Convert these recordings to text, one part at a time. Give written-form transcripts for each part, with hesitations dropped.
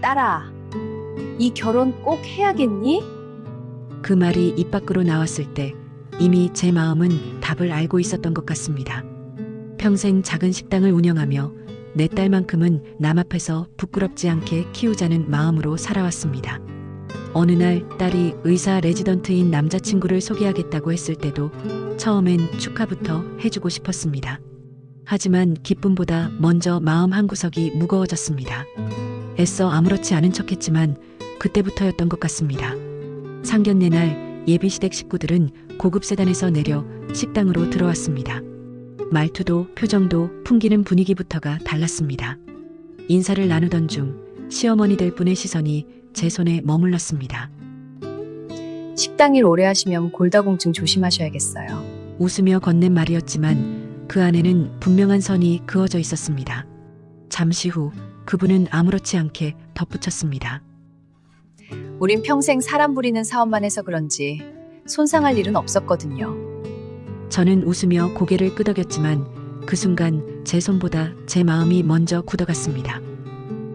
딸아, 이 결혼 꼭 해야겠니? 그 말이 입 밖으로 나왔을 때 이미 제 마음은 답을 알고 있었던 것 같습니다. 평생 작은 식당을 운영하며 내 딸만큼은 남 앞에서 부끄럽지 않게 키우자는 마음으로 살아왔습니다. 어느 날 딸이 의사 레지던트인 남자친구를 소개하겠다고 했을 때도 처음엔 축하부터 해주고 싶었습니다. 하지만 기쁨보다 먼저 마음 한구석이 무거워졌습니다. 애써 아무렇지 않은 척했지만 그때부터였던 것 같습니다. 상견례 날 예비시댁 식구들은 고급 세단에서 내려 식당으로 들어왔습니다. 말투도 표정도 풍기는 분위기부터가 달랐습니다. 인사를 나누던 중 시어머니들 분의 시선이 제 손에 머물렀습니다. 식당 일 오래 하시면 골다공증 조심하셔야겠어요. 웃으며 건넨 말이었지만 그 안에는 분명한 선이 그어져 있었습니다. 잠시 후 그분은 아무렇지 않게 덧붙였습니다. 우린 평생 사람 부리는 사업만 해서 그런지 손상할 일은 없었거든요. 저는 웃으며 고개를 끄덕였지만 그 순간 제 손보다 제 마음이 먼저 굳어갔습니다.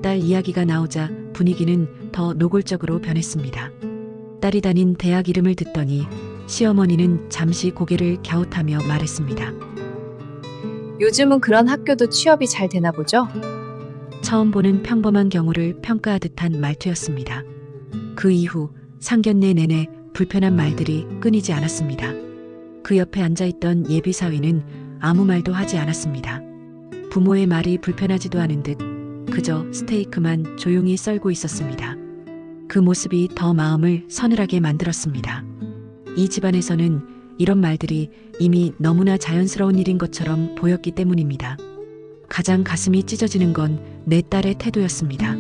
딸 이야기가 나오자 분위기는 더 노골적으로 변했습니다. 딸이 다닌 대학 이름을 듣더니 시어머니는 잠시 고개를 갸웃하며 말했습니다. 요즘은 그런 학교도 취업이 잘 되나 보죠? 처음 보는 평범한 경우를 평가하듯한 말투였습니다. 그 이후 상견례 내내 불편한 말들이 끊이지 않았습니다. 그 옆에 앉아있던 예비 사위는 아무 말도 하지 않았습니다. 부모의 말이 불편하지도 않은 듯 그저 스테이크만 조용히 썰고 있었습니다. 그 모습이 더 마음을 서늘하게 만들었습니다. 이 집안에서는 이런 말들이 이미 너무나 자연스러운 일인 것처럼 보였기 때문입니다. 가장 가슴이 찢어지는 건 내 딸의 태도였습니다.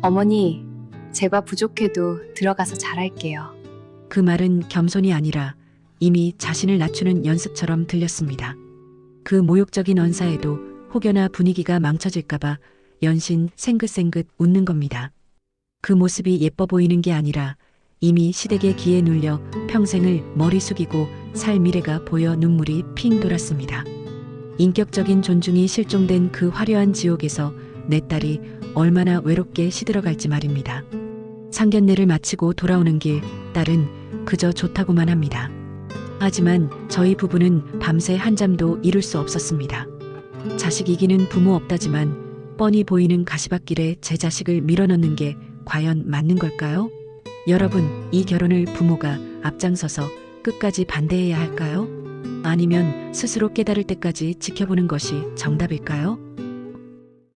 어머니, 제가 부족해도 들어가서 잘할게요. 그 말은 겸손이 아니라 이미 자신을 낮추는 연습처럼 들렸습니다. 그 모욕적인 언사에도 혹여나 분위기가 망쳐질까봐 연신 생긋생긋 웃는 겁니다. 그 모습이 예뻐 보이는 게 아니라 이미 시댁의 기에 눌려 평생을 머리 숙이고 살 미래가 보여 눈물이 핑 돌았습니다. 인격적인 존중이 실종된 그 화려한 지옥에서 내 딸이 얼마나 외롭게 시들어갈지 말입니다. 상견례를 마치고 돌아오는 길 딸은 그저 좋다고만 합니다. 하지만 저희 부부는 밤새 한잠도 이룰 수 없었습니다. 자식 이기는 부모 없다지만 뻔히 보이는 가시밭길에 제 자식을 밀어넣는 게 과연 맞는 걸까요? 여러분, 이 결혼을 부모가 앞장서서 끝까지 반대해야 할까요? 아니면 스스로 깨달을 때까지 지켜보는 것이 정답일까요?